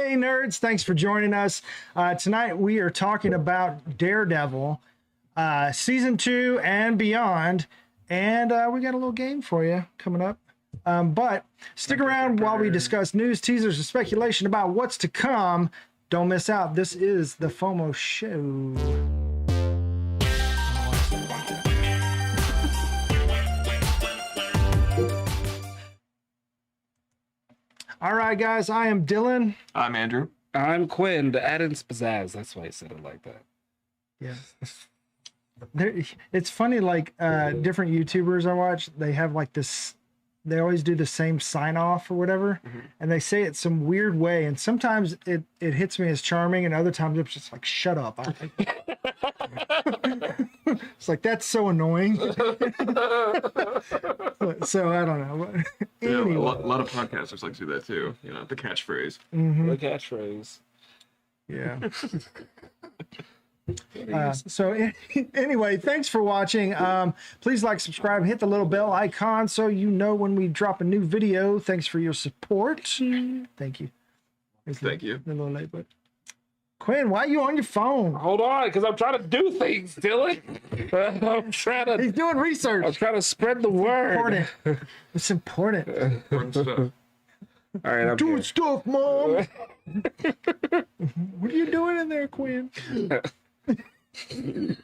Hey nerds, thanks for joining us. Tonight we are talking about Daredevil, season 2 and beyond, and we got a little game for you coming up. But stick around while we discuss news, teasers, and speculation about what's to come. Don't miss out. This is the FOMO Show. All right, guys, I am Dylan. I'm Andrew. I'm Quinn, the add-in pizzazz. That's why I said it like that. Yeah. It's funny, like different YouTubers I watch, they have like this, they always do the same sign off or whatever, and they say it some weird way, and sometimes it hits me as charming, and other times it's just like, shut up. It's like, that's so annoying. So I don't know. Anyway. Yeah, a lot of podcasters like to do that too. You know, the catchphrase. The catchphrase. Yeah. So anyway, thanks for watching. Please like, subscribe, hit the little bell icon so you know when we drop a new video. Thanks for your support. Thank you. Thank you. A little late, but Quinn, why are you on your phone? Hold on, because I'm trying to do things, Dylan. He's doing research. I'm trying to spread the word. It's important. Important stuff. All right, I'm doing here. stuff, Mom. What are you doing in there, Quinn? It's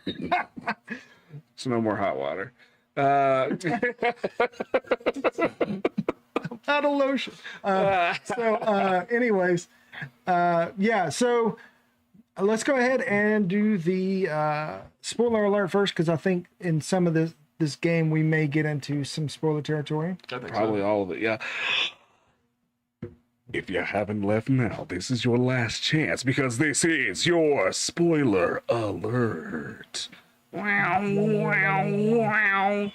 no more hot water. Out of lotion. Anyways, yeah, so let's go ahead and do the spoiler alert first, because I think in some of this game we may get into some spoiler territory. I think Probably all of it, yeah. If you haven't left now, this is your last chance, because this is your spoiler alert. Wow, wow, wow.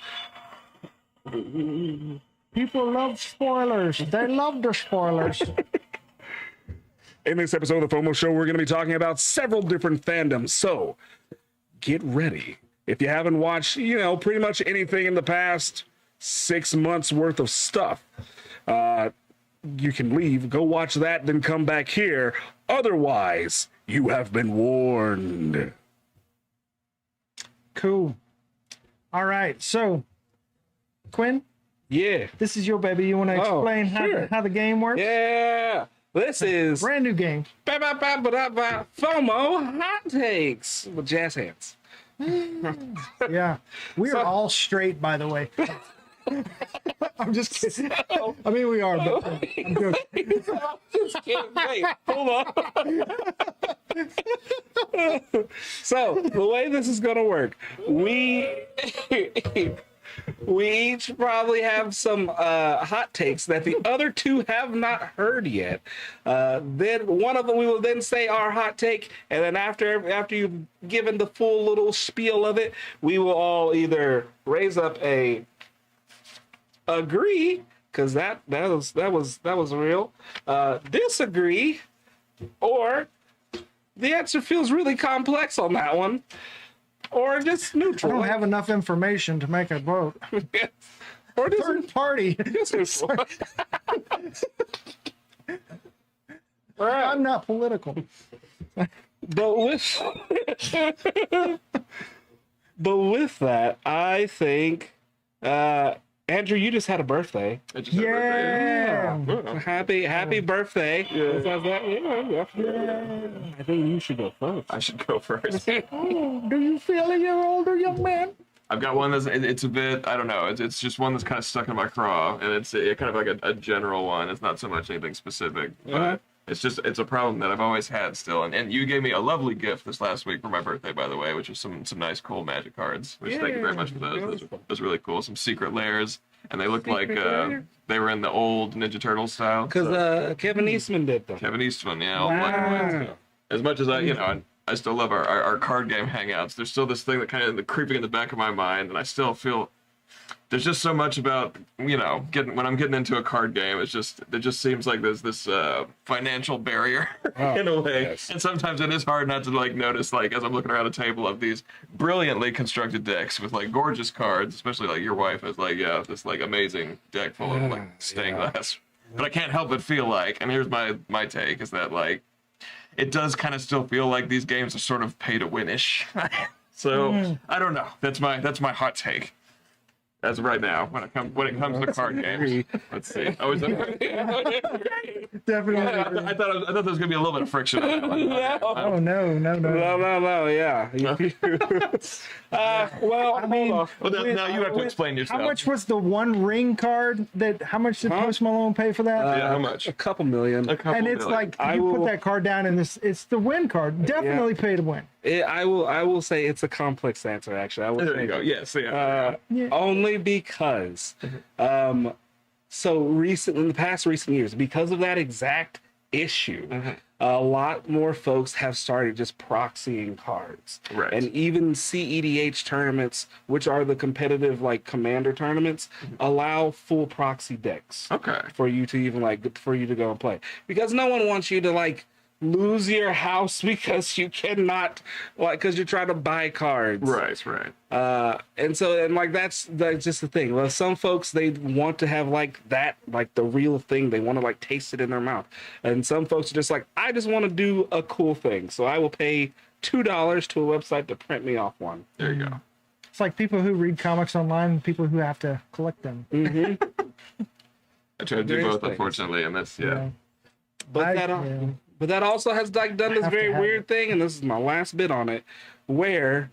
People love spoilers. They love the spoilers. In this episode of the FOMO Show, we're going to be talking about several different fandoms, so get ready. If you haven't watched, pretty much anything in the past 6 months worth of stuff, you can leave, go watch that, then come back here. Otherwise, you have been warned. Cool. All right, so Quinn, Yeah. this is your baby. You want to explain how the game works? Yeah. This is Brand new game. FOMO Hot Takes with jazz hands. Yeah, we are all straight, by the way. I'm just kidding. I mean, we are, but I'm joking. Just kidding. Wait, hold on. So the way this is gonna work, we each probably have some hot takes that the other two have not heard yet. Then one of them, we will then say our hot take, and then after you've given the full little spiel of it, we will all either raise up a agree, because that was real, disagree, or the answer feels really complex on that one, or just I neutral. don't have enough information to make a vote. Or just Third party. neutral. All right. I'm not political. But with that, I think Andrew, you just had a birthday. I just had a birthday. Yeah. Happy birthday. Yeah. I think you should go first. I should go first. Oh, do you feel a year older, young man? I've got one it's a bit, I don't know, it's just one that's kind of stuck in my craw, and it's kind of like a general one. It's not so much anything specific, but it's a problem that I've always had still. And you gave me a lovely gift this last week for my birthday, by the way, which was some nice cool Magic cards. Which thank you very much for those. Those was really cool. Some secret layers, and they looked like they were in the old Ninja Turtles style. Because Kevin Eastman did them. Kevin Eastman, yeah, all black and white. As much as I still love our card game hangouts, there's still this thing that kind of creeping in the back of my mind, and I still feel there's just so much about, when I'm getting into a card game, it just seems like there's this financial barrier in a way. Yes. And sometimes it is hard not to notice, as I'm looking around a table of these brilliantly constructed decks with gorgeous cards, especially your wife has this amazing deck full of stained glass But I can't help but feel like, and here's my take, is that like it does kind of still feel like these games are sort of pay to win-ish. So I don't know. That's my hot take. As of right now, when it comes to card games, let's see. Oh, is that Definitely. I thought there was gonna be a little bit of friction on that one. Oh no. Yeah. Well, I mean, hold on. Well, now you have to explain yourself. How much was the one ring card how much did Post Malone pay for that? Yeah, how much? A couple million. And it's like you put that card down and it's the win card. Definitely pay to win. I will say it's a complex answer. Actually, I will. There you go. Yes. Yeah. Only because, so recent in the past recent years, because of that exact issue, a lot more folks have started just proxying cards. Right. And even CEDH tournaments, which are the competitive like commander tournaments, allow full proxy decks. Okay. For you to even for you to go and play, because no one wants you to lose your house because you cannot because you're trying to buy cards. Right. And that's just the thing. Well, some folks, they want to have the real thing. They want to taste it in their mouth. And some folks are just I just want to do a cool thing. So I will pay $2 to a website to print me off one. There you go. It's like people who read comics online and people who have to collect them. Mm-hmm. I try to do both, unfortunately, and that's But that also has done this very weird thing, and this is my last bit on it, where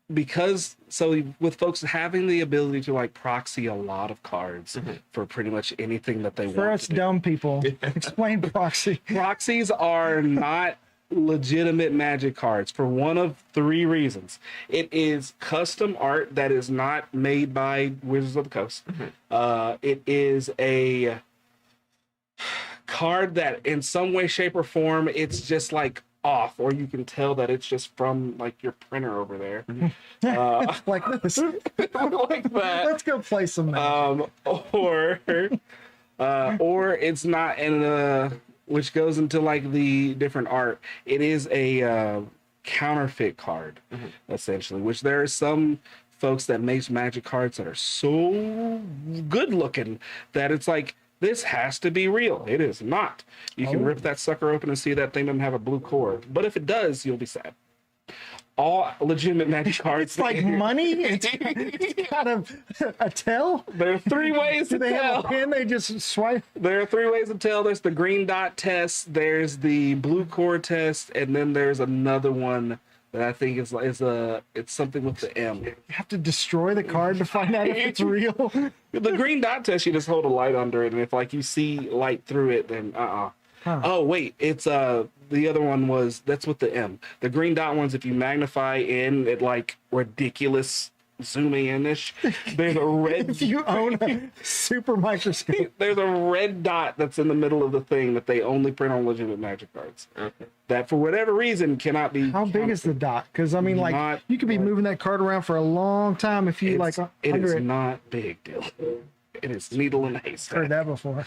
with folks having the ability to proxy a lot of cards for pretty much anything that they want. For us dumb people, explain proxy. Proxies are not legitimate Magic cards for one of three reasons. It is custom art that is not made by Wizards of the Coast. It is a card that in some way, shape, or form it's just off, or you can tell that it's just from your printer over there. Like this. Like that. Let's go play some Magic. Or it's not in which goes into the different art. It is a counterfeit card, essentially, which there are some folks that make Magic cards that are so good looking that it's this has to be real. It is not. You can rip that sucker open and see that thing doesn't have a blue core. But if it does, you'll be sad. All legitimate Magic cards. It's like money. It's kind of a tell. There are three ways to Do they tell. have a pin? They just swipe. There are three ways to tell. There's the green dot test. There's the blue core test, and then there's another one that I think it's something with the M. You have to destroy the card to find out if it's real. The green dot test, you just hold a light under it, and if you see light through it, then Huh. Oh wait, it's the other one that's with the M. The green dot ones, if you magnify in at ridiculous zooming in-ish, there's a red. If you own a super microscope, there's a red dot that's in the middle of the thing that they only print on legitimate Magic cards. Okay. That for whatever reason cannot be. How big is the dot? Because I mean, you could be moving that card around for a long time if you It is not big, Dylan. It is needle in a haystack. Heard that before.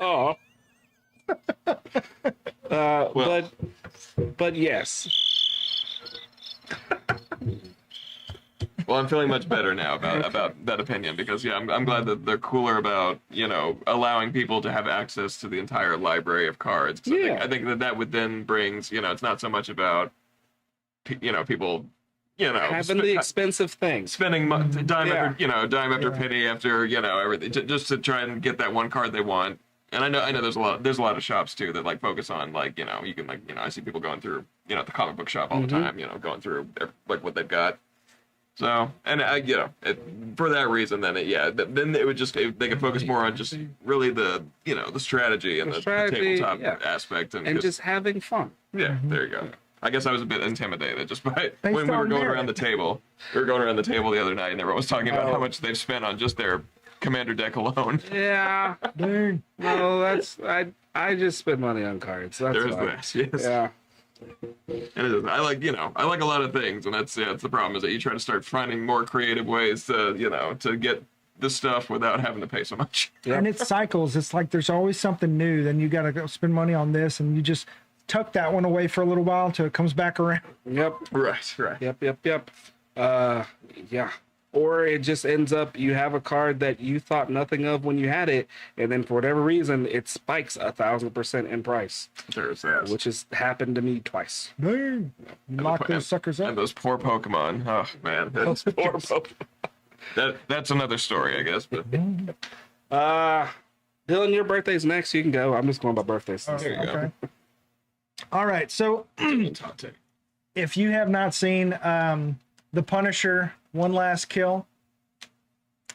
Oh. But yes. Well, I'm feeling much better now about that opinion because I'm glad that they're cooler about allowing people to have access to the entire library of cards. I think that would then brings it's not so much about people having the expensive things, spending dime after penny after everything just to try and get that one card they want. And I know there's a lot of shops too that focus on you can I see people going through the comic book shop all the time going through what they've got. So, and for that reason, then it would they could focus more on just really the strategy and the tabletop aspect and just having fun. Yeah, there you go. I guess I was a bit intimidated just by when we were going around the table. We were going around the table the other night, and everyone was talking about how much they've spent on just their commander deck alone. Yeah. Dude. No, I just spend money on cards. That's there is this, yes. Yeah. And it is. I like a lot of things, and that's the problem is that you try to start finding more creative ways to to get the stuff without having to pay so much. Yep. And it cycles. It's there's always something new. Then you got to go spend money on this, and you just tuck that one away for a little while until it comes back around. Yep. Right. Yep. Yeah. or it just ends up you have a card that you thought nothing of when you had it, and then for whatever reason it spikes 1,000% in price, There's that. which has happened to me twice. Dang. Lock those suckers And up. those poor Pokemon. Oh man, that's Poor Pokemon. that's another story, I guess. But Dylan, your birthday's next. You can go. I'm just going by birthdays. there you Okay. All right. So go. if you have not seen The Punisher, One Last Kill,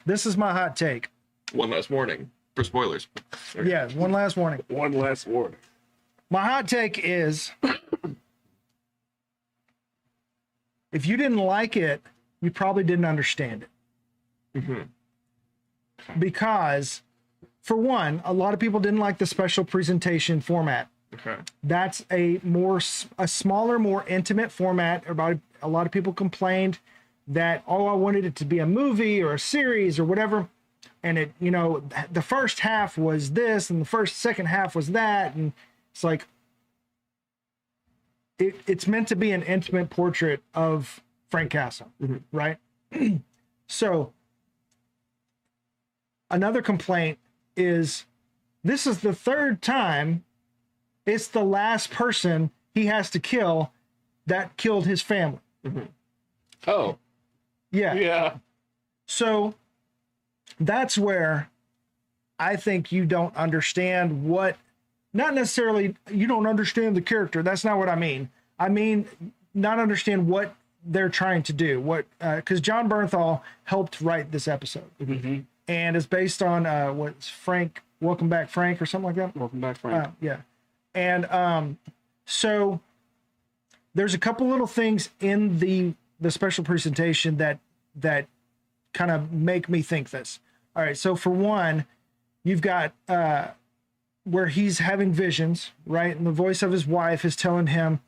this is my hot take. One last warning for spoilers. Yeah, one last warning. One last warning. My hot take is if you didn't like it, you probably didn't understand it. Because, for one, a lot of people didn't like the special presentation format. Okay. That's a smaller, more intimate format. A lot of people complained that, oh, I wanted it to be a movie or a series or whatever. And it, the first half was this and the second half was that. And it's like, it's meant to be an intimate portrait of Frank Castle, right? So another complaint is this is the third time it's the last person he has to kill that killed his family. Oh, Yeah. yeah. So that's where I think you don't understand not necessarily you don't understand the character. That's not what I mean. I mean, not understand what they're trying to do. Because John Bernthal helped write this episode. And it's based on what's Frank, Welcome Back Frank or something like that. Welcome back, Frank. Yeah. And so there's a couple little things in the special presentation that kind of make me think this. All right. So for one, you've got where he's having visions, right? And the voice of his wife is telling him,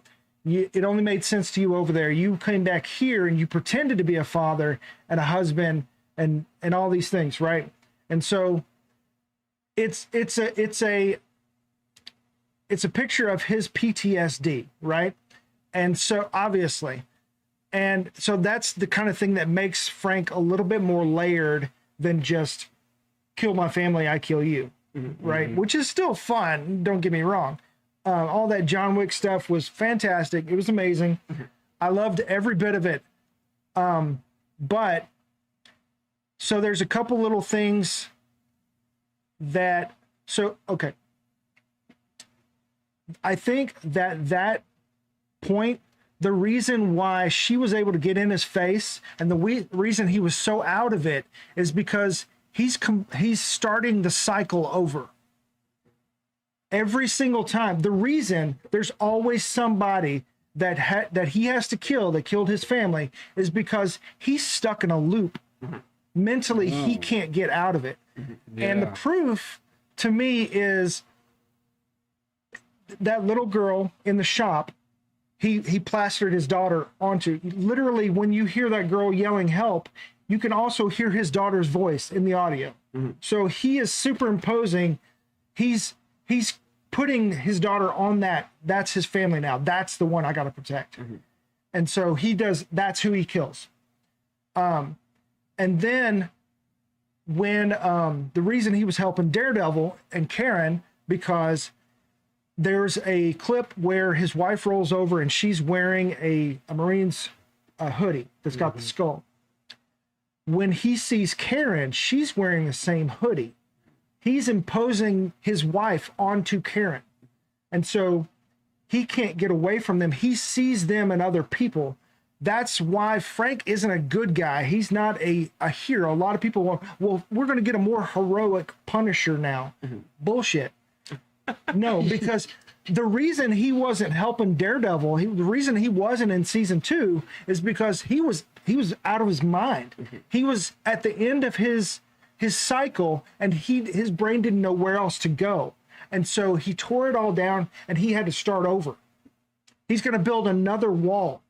it only made sense to you over there. You came back here and you pretended to be a father and a husband and all these things, right? And so it's a picture of his PTSD, right? And so obviously, and so that's the kind of thing that makes Frank a little bit more layered than just kill my family, I kill you, right? Which is still fun. Don't get me wrong. All that John Wick stuff was fantastic. It was amazing. I loved every bit of it. But so there's a couple little things okay. I think that point, the reason why she was able to get in his face and the reason he was so out of it is because he's starting the cycle over. Every single time. The reason there's always somebody that he has to kill that killed his family is because he's stuck in a loop. Mentally, he can't get out of it. And the proof to me is that little girl in the shop, he plastered his daughter onto. Literally, when you hear that girl yelling help, you can also hear his daughter's voice in the audio. So he is superimposing, he's putting his daughter on that's his family now. That's the one I got to protect. And so that's who he kills. And then when the reason he was helping Daredevil and Karen, because there's a clip where his wife rolls over and she's wearing a Marine's hoodie that's got the skull. When he sees Karen, she's wearing the same hoodie. He's imposing his wife onto Karen. And so he can't get away from them. He sees them and other people. That's why Frank isn't a good guy. He's not a hero. A lot of people want, well, we're going to get a more heroic Punisher now. Bullshit. No, because the reason he wasn't helping Daredevil, the reason he wasn't in season 2 is because he was out of his mind. He was at the end of his cycle, and his brain didn't know where else to go. And so he tore it all down, and he had to start over. He's going to build another wall,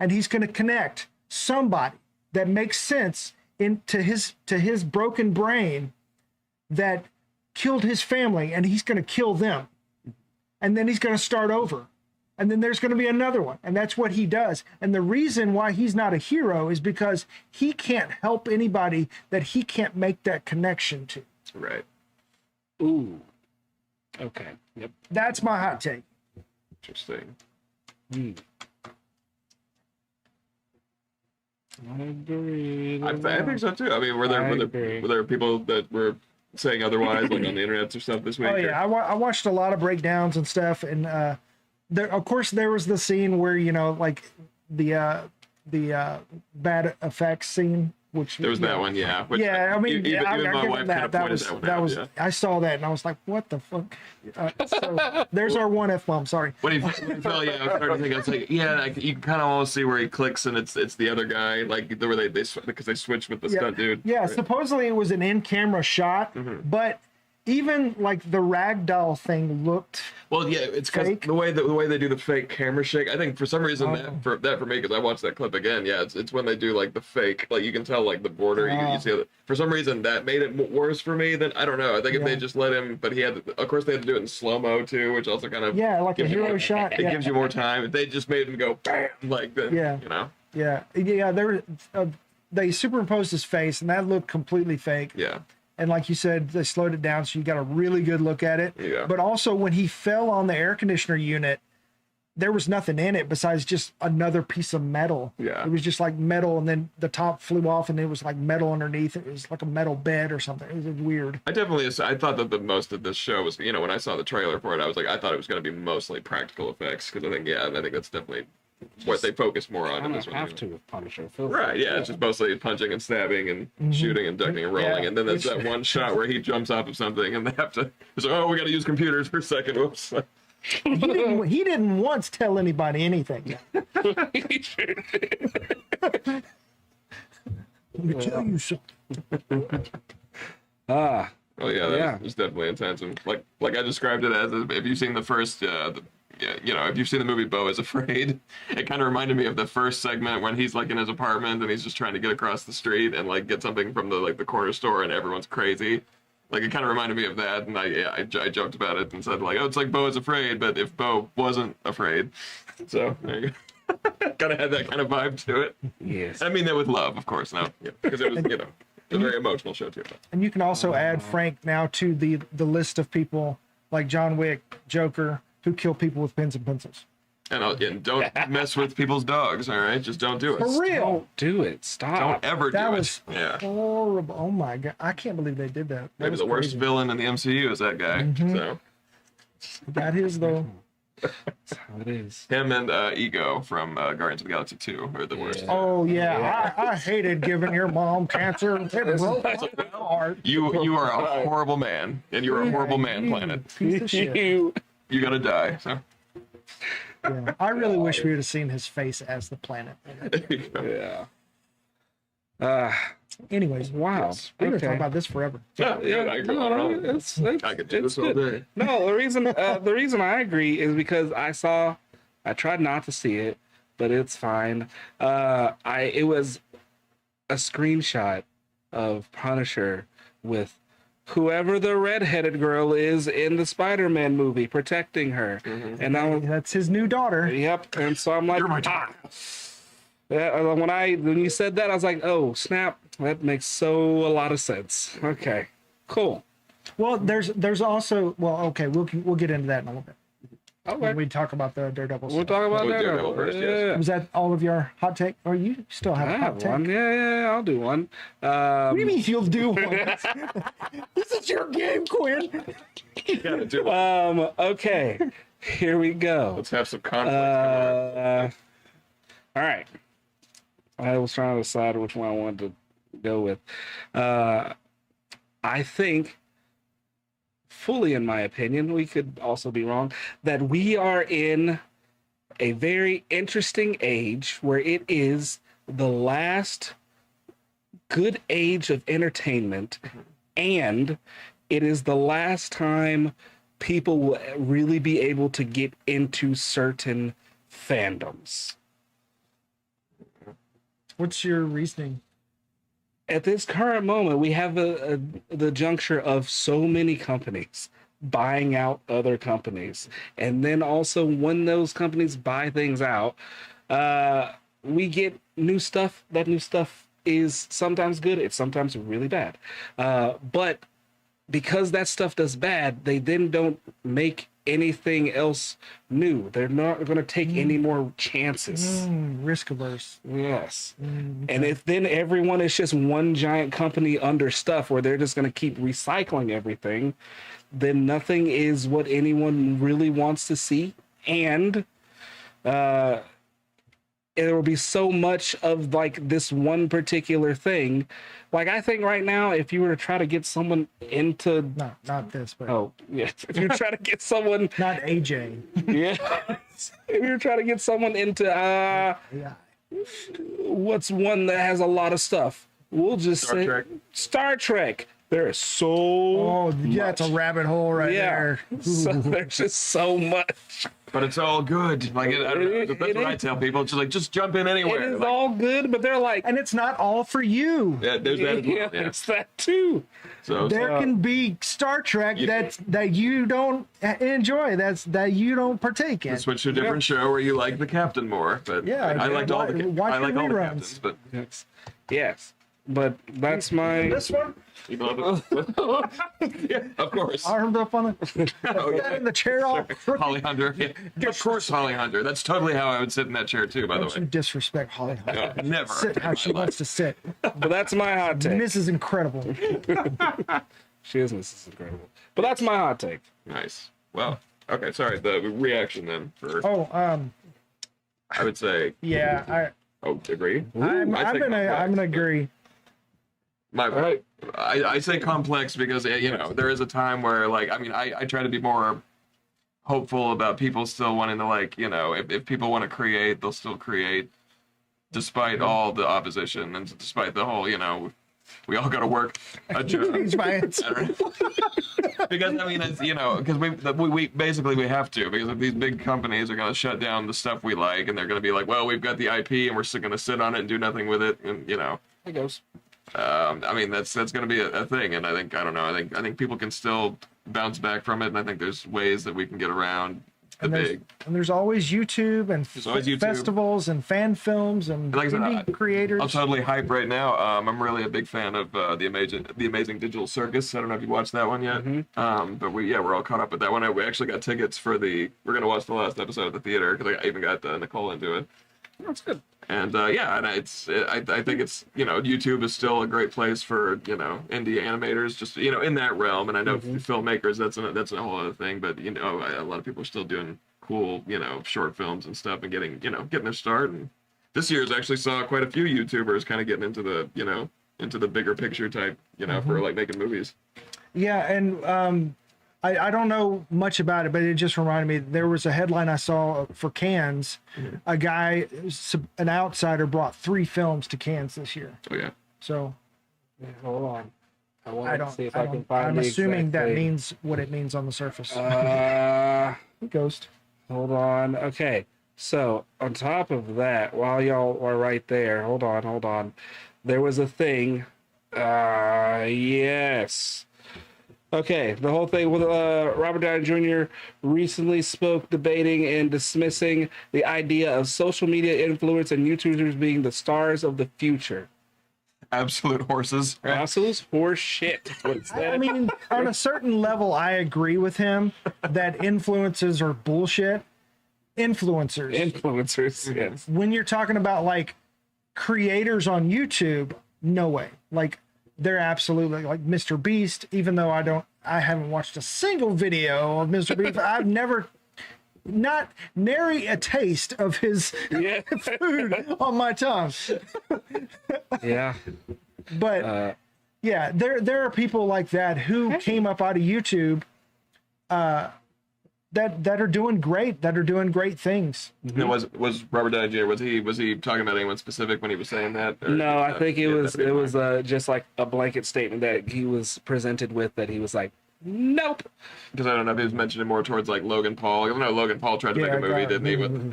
and he's going to connect somebody that makes sense into his broken brain that killed his family, and he's going to kill them. And then he's going to start over. and then there's going to be another one, and that's what he does. And the reason why he's not a hero is because he can't help anybody that he can't make that connection to. Right. Ooh. Okay. Yep. That's my hot take. Interesting. I agree. I think so too. I mean, were there people that were saying otherwise, like on the internet or stuff this week? Oh yeah, I watched a lot of breakdowns and stuff, and there, of course, there was the scene where like the bad effects scene, which There was that one, yeah. Which, yeah, I mean, even I my give wife him kind of that pointed was that one out, yeah. I saw that and I was like, what the fuck? So there's our one F-bomb. Sorry. When he fell, yeah, I was starting to think, I was like, yeah, you can kind of almost see where he clicks, and it's the other guy, like where they because they switched with the stunt dude. Yeah, right? supposedly it was an in-camera shot, but even like the ragdoll thing looked. Well, yeah, it's because fake. the way they do the fake camera shake. I think for some reason that for me, because I watched that clip again. Yeah, it's when they do like the fake, like you can tell like the border. You see it. For some reason that made it worse for me than I don't know. I think if they just let him, but he had, of course, they had to do it in slow mo too, which also kind of like a gives you hero more- shot. It gives you more time. If they just made him go bam, like then you know. Yeah. There, they superimposed his face, and that looked completely fake. Yeah. And like you said, they slowed it down, so you got a really good look at it. Yeah. But also, when he fell on the air conditioner unit, there was nothing in it besides just another piece of metal. Yeah. It was just like metal, and then the top flew off, and it was like metal underneath. It was like a metal bed or something. It was weird. I thought that the most of this show was, when I saw the trailer for it, I was like, I thought it was going to be mostly practical effects, because I think that's definitely what they focus more on in this one. Have to with Punisher. Right, yeah, it's just mostly punching and stabbing and shooting and ducking and rolling, Yeah. and then there's that one shot where he jumps off of something and they have to, it's like, oh, we got to use computers for a second, whoops. He didn't once tell anybody anything. Let me tell you something. Oh yeah, it's definitely intense, and like I described it as, if you've seen the first, if you've seen the movie Beau is Afraid, it kind of reminded me of the first segment when he's like in his apartment and he's just trying to get across the street and like get something from the corner store and everyone's crazy. Like it kind of reminded me of that, and I joked about it and said like, oh, it's like Beau is Afraid, but if Beau wasn't afraid. So there you go. Kind of had that kind of vibe to it. Yes. I mean that with love, of course, no, because it was a very emotional show too. And you can also add Frank now to the list of people like John Wick, Joker, who kill people with pens and pencils. And don't mess with people's dogs, all right? Just don't do it. For real. Don't do it. Stop. Don't ever That do was it. Yeah. horrible. Oh my God. I can't believe they did that. That Maybe was the worst crazy. villain in the MCU is that guy. So Got his though. That's how it is. him and Ego from Guardians of the Galaxy 2 are the worst. Oh yeah. I hated giving your mom cancer. It broke my heart. You are a horrible man, and you're a horrible man, Planet. Piece of shit. You gotta die. So. Yeah. I really wish we would have seen his face as the planet. Yeah. Anyways, Wow. we're gonna talk Okay. about this forever. Yeah, I agree. I could do this all day. No, the reason I agree is because I tried not to see it, but it's fine. It was a screenshot of Punisher with whoever the redheaded girl is in the Spider-Man movie protecting her, and I was, That's his new daughter. yep, and so I'm like, You're my daughter. Yeah, when you said that, I was like, oh snap, that makes a lot of sense. Okay, cool. Well, there's also okay, we'll get into that in a little bit. Okay, When we talk about the Daredevil we'll stuff. talk about We'll that. Daredevil first, yes. Was that all of your hot take? Or you still have I a hot have take? one. Yeah, I'll do one. What do you mean you'll do one? This is your game, Quinn. You gotta do it. Okay, here we go. Let's have some conflict. All right. I was trying to decide which one I wanted to go with. I think, fully in my opinion, we could also be wrong, that we are in a very interesting age where it is the last good age of entertainment, and it is the last time people will really be able to get into certain fandoms. What's your reasoning? At this current moment, we have the juncture of so many companies buying out other companies. And then also when those companies buy things out, we get new stuff. That new stuff is sometimes good, it's sometimes really bad. But because that stuff does bad, they then don't make anything else new. They're not going to take any more chances. Risk averse. Yes. Okay. And if then everyone is just one giant company under stuff where they're just going to keep recycling everything, then nothing is what anyone really wants to see. And there will be so much of like this one particular thing. Like I think right now, if you were to try to get someone into not this, but if you try to get someone not AJ. If you're trying to get someone into what's one that has a lot of stuff, we'll just say Star Trek. There is so it's a rabbit hole right there. So there's just so much. But it's all good. Like that's what I tell people. It's just like just jump in anywhere. It is all good, but they're like, and it's not all for you. Yeah, there's that. Yeah, it's that too. So there can be Star Trek that you don't enjoy. That you don't partake in. Switch to a different show where you like the captain more. But I liked all the captains. But yes. But that's my this one. Yeah, of course. Armed up on it. In the chair all Holly Hunter. Yeah. Of course, Holly Hunter. That's totally how I would sit in that chair too. By the way. You disrespect Holly Hunter. No, never. Sit how she wants to sit. But that's my hot take. Mrs. Incredible. She is Mrs. Incredible. But that's my hot take. Nice. Well, okay. Sorry. The reaction then for. I would say. Yeah. Agree. I'm gonna agree. I say complex because there is a time where I try to be more hopeful about people still wanting to if people want to create, they'll still create despite all the opposition and despite the whole we all got to work a job. Because it's because we basically we have to, because if these big companies are going to shut down the stuff we like and they're going to be like, well, we've got the IP and we're still going to sit on it and do nothing with it, and it goes. That's going to be a thing, and I think people can still bounce back from it, and I think there's ways that we can get around the big. And there's always YouTube and festivals and fan films and like indie creators. I'm totally hyped right now. I'm really a big fan of the Amazing Digital Circus. I don't know if you watched that one yet, but we're all caught up with that one. We actually got tickets for we're gonna watch the last episode at the theater because I even got Nicole into it. That's good. And I think it's YouTube is still a great place for indie animators, just in that realm. And I know filmmakers, that's a whole other thing. But a lot of people are still doing cool short films and stuff and getting their start. And this year's actually saw quite a few YouTubers kind of getting into the bigger picture type for making movies. Yeah, and I don't know much about it, but it just reminded me, there was a headline I saw for Cannes. A guy, an outsider, brought 3 films to Cannes this year. Oh, yeah. So. Yeah, hold on. I want to see if I I can find I'm the assuming exact that thing. means what it means on the surface. Ghost. Hold on. Okay. So, on top of that, while y'all are right there, hold on. There was a thing. Yes. Okay, the whole thing with Robert Downey Jr. recently spoke debating and dismissing the idea of social media influence and YouTubers being the stars of the future. Absolute horses. Absolute horse shit. I mean, on a certain level, I agree with him that influences are bullshit. Influencers, yes. When you're talking about creators on YouTube, no way. They're absolutely Mr. Beast, even though I haven't watched a single video of Mr. Beast. I've never, not nary a taste of his food on my tongue. Yeah. But there are people like that who came up out of YouTube that are doing great things. Now, was Robert Downey Jr. was he talking about anyone specific when he was saying that? Or, no, I think it was just like a blanket statement that he was presented with, that he was like, Nope. Because I don't know if he was mentioning more towards like Logan Paul. I don't know, Logan Paul tried to make a movie, didn't he?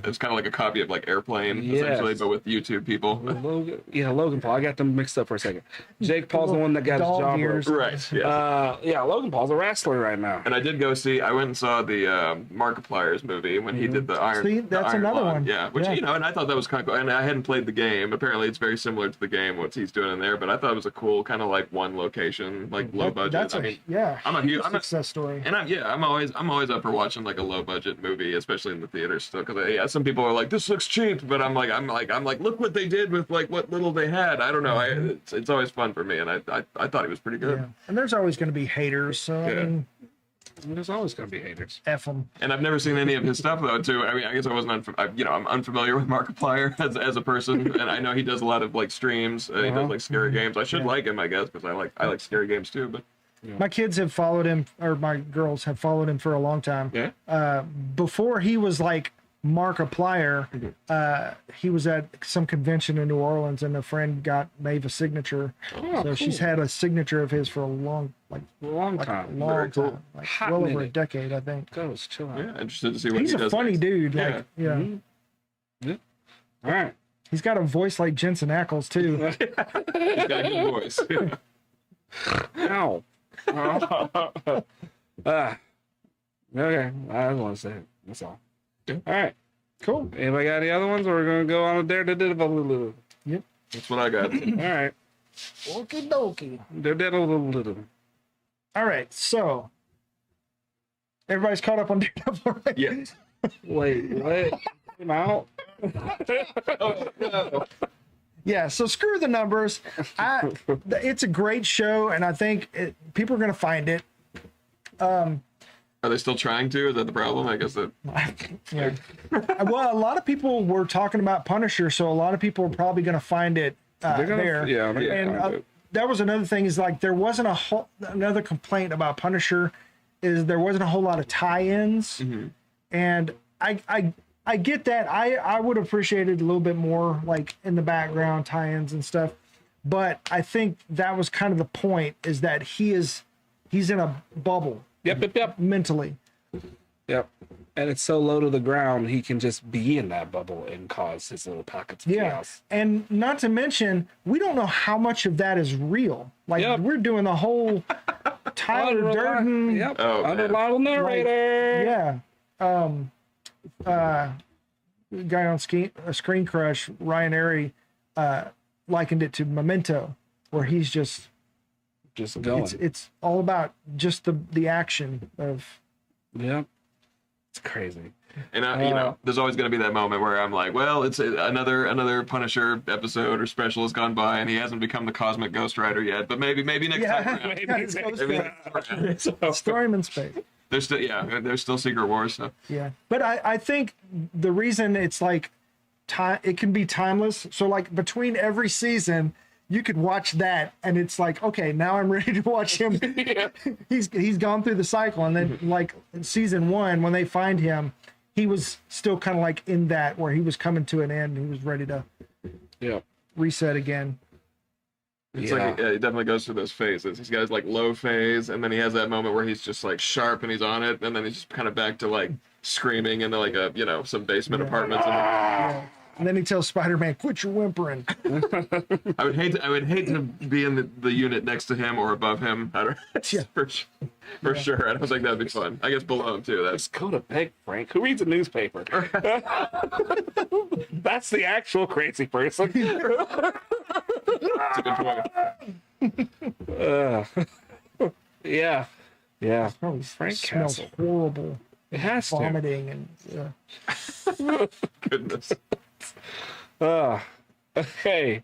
It's kind of like a copy of like Airplane, essentially, but with YouTube people. Logan Paul. I got them mixed up for a second. Jake Paul's the one that got his job. Right. Yeah. Logan Paul's a wrestler right now. And I went and saw the Markiplier's movie when he did the Iron. See, that's another one. Yeah, which and I thought that was kind of cool. And I hadn't played the game. Apparently, it's very similar to the game what he's doing in there. But I thought it was a cool kind of like one location, like low budget. I'm a huge success story. And I'm always up for watching like a low budget movie, especially in the theaters still. Because some people are like, this looks cheap, but I'm like, look what they did with like what little they had. I don't know. It's always fun for me, and I thought he was pretty good. Yeah. And there's always going to be haters, so I mean, there's always going to be haters. F them. And I've never seen any of his stuff though. Too. I mean, I guess I wasn't. I'm unfamiliar with Markiplier as a person, and I know he does a lot of like streams. He does like scary games. I should like him, I guess, because I like scary games too. But my kids have followed him, or my girls have followed him for a long time. Yeah. Before he was like Markiplier, he was at some convention in New Orleans, and a friend got Maeve a signature. So she's had a signature of his for a long time, Very cool. like well over a decade, I think. Goes chill out. Yeah, interested to see what He's he a does funny next. dude. Yeah. Like, yeah. Yeah. All right. He's got a voice like Jensen Ackles too. He's got a good voice. Ow. Okay. I just want to say it. That's all. Yeah. All right. Cool. Anybody got any other ones? Or we're going to go on a Daredevil. Yep. That's what I got. All right. Okie dokie. Daredevil. All right. So everybody's caught up on Daredevil, right? Yes. Wait, what? Came out? Yeah, so screw the numbers. It's a great show, and I think people are going to find it. Are they still trying to? Is that the problem? I guess that. Yeah. Well, a lot of people were talking about Punisher, so a lot of people are probably going to find it there. Yeah, and that was another thing is like there wasn't another complaint about Punisher is there wasn't a whole lot of tie-ins, and I get that. I would appreciate it a little bit more, like in the background tie-ins and stuff. But I think that was kind of the point, is that he's in a bubble. Yep. Mentally. Yep. And it's so low to the ground, he can just be in that bubble and cause his little pockets of chaos. And not to mention, we don't know how much of that is real. Like we're doing the whole Tyler Durden. Yep. Unreliable narrator. Guy on Screen Crush, Ryan Airy, likened it to Memento, where he's just going. It's all about just the action of. Yep. It's crazy. And there's always going to be that moment where I'm like, well, it's another Punisher episode or special has gone by, and he hasn't become the Cosmic Ghost Rider yet. But maybe next time around. Story him in space. There's still Secret Wars stuff. Yeah, but I think the reason it's like it can be timeless. So like between every season, you could watch that, and it's like, okay, now I'm ready to watch him. He's gone through the cycle, and then like in season 1, when they find him, he was still kind of like in that where he was coming to an end. And he was ready to reset again. It's like it definitely goes through those phases. He's got his like low phase, and then he has that moment where he's just like sharp and he's on it, and then he's just kind of back to like screaming into like a some basement apartments. And then he tells Spider-Man, "Quit your whimpering." I would hate to be in the unit next to him or above him. I don't for sure. I don't think that'd be fun. I guess below him too. That's go to bed, Frank. Who reads a newspaper? That's the actual crazy person. a good point. Yeah. Probably Frank smells Castle. horrible. It has vomiting and Goodness. Okay.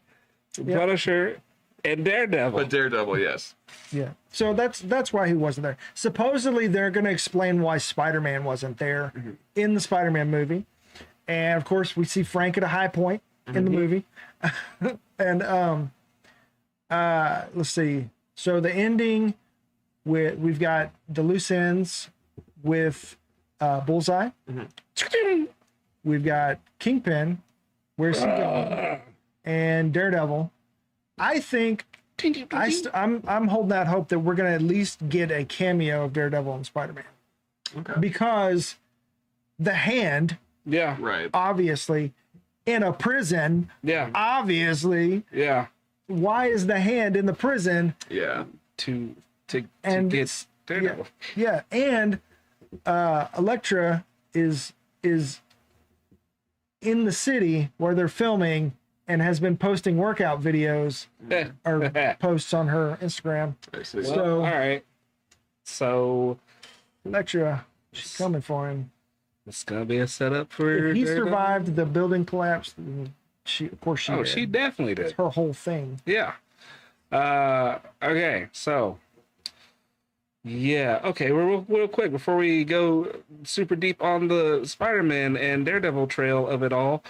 Punisher and Daredevil. But Daredevil, yes. Yeah. So that's why he wasn't there. Supposedly they're going to explain why Spider-Man wasn't there in the Spider-Man movie. And of course we see Frank at a high point in the movie. And let's see. So the ending we've got the loose ends with Bullseye. We've got Kingpin. Where's he going? And Daredevil. I think I'm holding out hope that we're gonna at least get a cameo of Daredevil and Spider-Man. Okay. Because the hand, Yeah. Right. obviously, in a prison, Yeah. obviously, Yeah. why is the hand in the prison? Yeah. To And get Daredevil. Yeah, and Elektra is in the city where they're filming and has been posting workout videos or posts on her Instagram. I see. So- all right. So Elektra, she's coming for him. it's gonna be a setup for. If he Daredevil? survived the building collapse, then of course she Oh, did. she definitely did. It's her whole thing. Yeah. Okay. So. Yeah. Okay. Real quick before we go super deep on the Spider-Man and Daredevil trail of it all,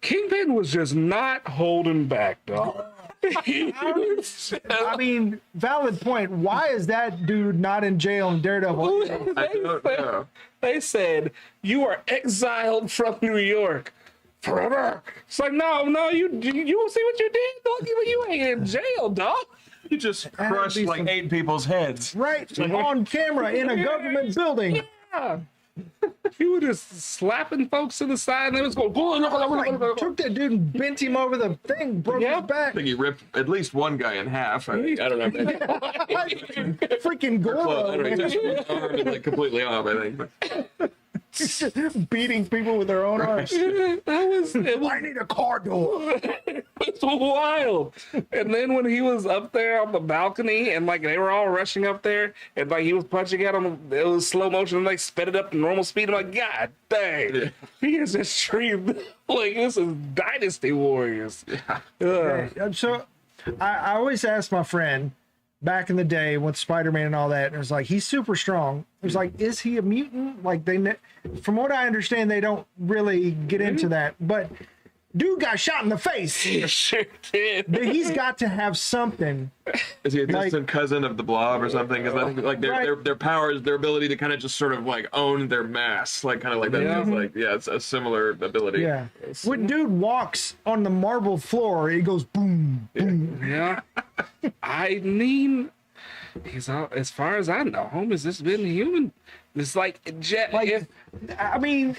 Kingpin was just not holding back, dog. I mean, valid point. Why is that dude not in jail in Daredevil? I don't know. They said you are exiled from New York forever. It's like no, you will see what you did. Dog. You ain't in jail, dog. You just crushed be like some- 8 people's heads. Right on camera in a government building. Yeah. He was just slapping folks to the side, and they was going. Like, took that dude and bent him over the thing, broke Yep. his back. I think he ripped at least one guy in half. I don't know. Freaking I don't Goro, know. He man. touched his arm and, like completely off. I think. But Beating people with their own arms. It was I need a car door. it's wild. And then when he was up there on the balcony and like they were all rushing up there and like he was punching at him, it was slow motion and like sped it up to normal speed. I'm like, God dang, Yeah. he is just streamed like this is Dynasty Warriors. yeah. Ugh. So I always asked my friend back in the day with Spider-Man and all that, and it was like, he's super strong. It was like, is he a mutant? Like from what I understand, they don't really get into that, but dude got shot in the face. He sure did. He's got to have something. Is he a Like- distant cousin of the Blob or something? Because I think like their powers, their ability to kind of just sort of like own their mass, like kind of like that. Yeah. It's like it's a similar ability. Yeah. When dude walks on the marble floor, it goes boom, boom. Yeah. I mean, he's out, as far as I know, home has just been human. It's like Like, I mean,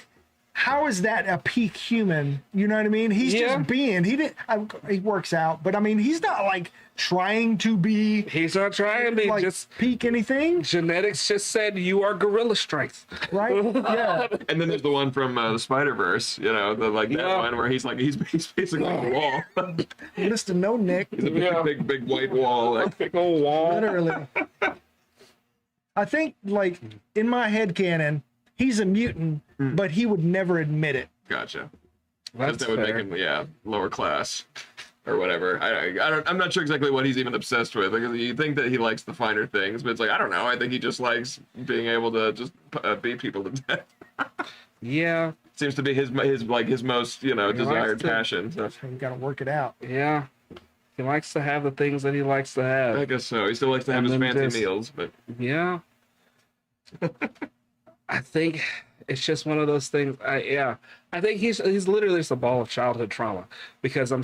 how is that a peak human? You know what I mean? He's Yeah. just being. He works out, but I mean, he's not like trying to be he's not trying to be like just peak anything, genetics just said you are gorilla strength. right? Yeah. And then there's the one from the Spider-Verse, you know, that Yeah. one where he's basically a wall. Mr. No Nick, He's a Yeah. big white wall. Like, Big old wall. literally. I think, like, in my head canon, he's a mutant, but he would never admit it. gotcha. That's That would fair. make him lower class or whatever. I'm not sure exactly what he's even obsessed with. Like, you think that he likes the finer things, but it's like I don't know. I think he just likes being able to just beat people to death. Yeah, Seems to be his most desired to- passion. So So you got to work it out. yeah. He likes to have the things that he likes to I have. guess so. He still likes to have And his then fancy just- meals, but Yeah. I think it's just one of those things. I think he's literally just a ball of childhood trauma because he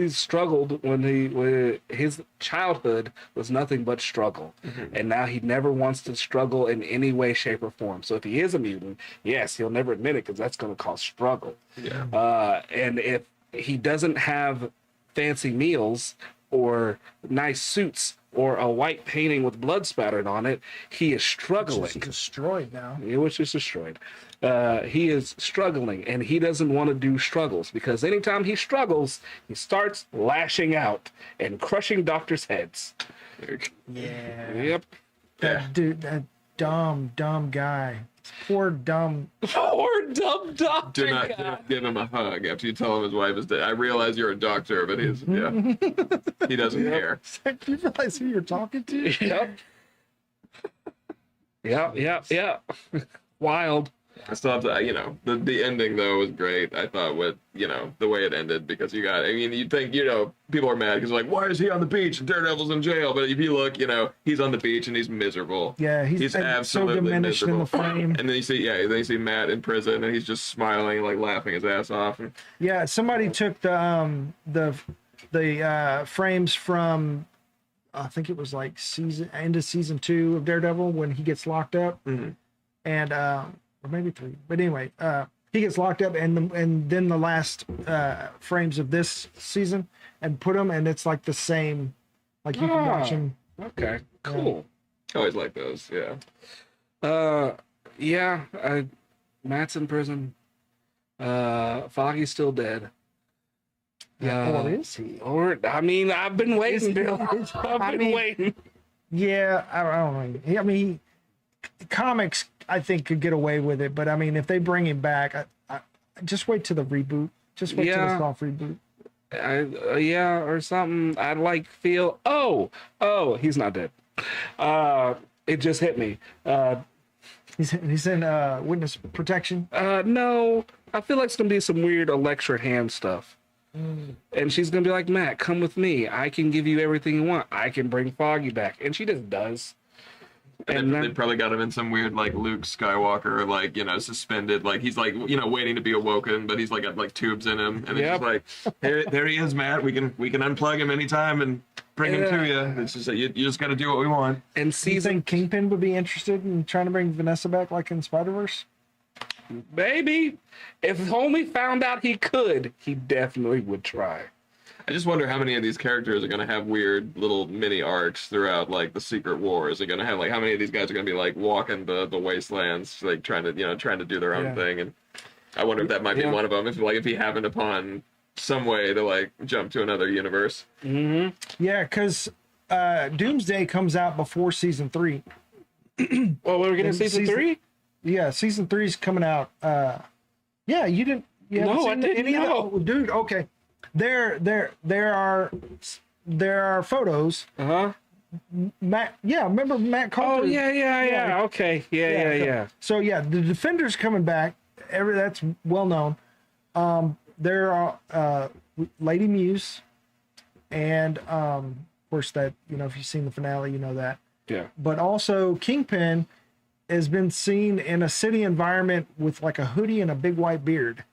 struggled when his childhood was nothing but struggle, and now he never wants to struggle in any way, shape, or form. So if he is a mutant, yes, he'll never admit it because that's going to cause struggle. yeah. And if he doesn't have fancy meals or nice suits or a white painting with blood spattered on it, he is struggling. It's destroyed now. Which is destroyed. He is struggling, and he doesn't want to do struggles because anytime he struggles, he starts lashing out and crushing doctors' heads. Yeah. Yep. That dude, that dumb guy. Poor dumb. Poor dumb doctor. Do not give him a hug after you tell him his wife is dead. I realize you're a doctor, but he doesn't care. Do you realize who you're talking to? Yep. Wild. I still have to, the ending though was great. I thought with, the way it ended because you'd think, people are mad because like, why is he on the beach and Daredevil's in jail? But if you look, he's on the beach and he's miserable. Yeah, he's absolutely so diminished miserable. in the frame. And then you see Matt in prison and he's just smiling, like laughing his ass off. And Yeah, somebody took the the frames from I think it was like end of season 2 of Daredevil when he gets locked up, and or maybe 3. But anyway, he gets locked up, and then the last frames of this season, and put them, and it's like the same, like you can watch them. Okay, cool. I always like those. Yeah. Matt's in prison. Foggy's still dead. Or is he? Or I mean, I've been waiting, Bill. I've been waiting. Yeah, I don't know. I mean, comics I think could get away with it, but I mean, if they bring him back, I just wait till the reboot. Just wait till the soft reboot. Or something. I'd like feel. Oh, he's not dead. It just hit me. He's in witness protection. No, I feel like it's gonna be some weird Electra hand stuff. And she's gonna be like, Matt, come with me. I can give you everything you want. I can bring Foggy back, and she just does. And they probably got him in some weird like Luke Skywalker, like suspended, like he's like waiting to be awoken, but he's like got like tubes in him, and it's just like there he is, Matt. We can unplug him anytime and bring him to you. It's just you just got to do what we want. And Do you think Kingpin would be interested in trying to bring Vanessa back, like in Spider-Verse? Maybe if homie found out he could, he definitely would try. I just wonder how many of these characters are going to have weird little mini arcs throughout, like the Secret Wars. Are going to have like how many of these guys are going to be like walking the wastelands, like trying to do their own thing. And I wonder if that might be one of them. If he happened upon some way to like jump to another universe. Mm-hmm. Yeah, because Doomsday comes out before season 3. Well, we're getting season 3. Yeah, season 3 is coming out. Yeah, you didn't. No, I didn't know, dude. Okay. There are photos. Matt, remember Matt Coulter? Oh yeah. Okay, yeah. So yeah, the Defender's coming back. That's well known. There are Lady Muse, and of course that if you've seen the finale, you know that. Yeah. But also Kingpin has been seen in a city environment with like a hoodie and a big white beard.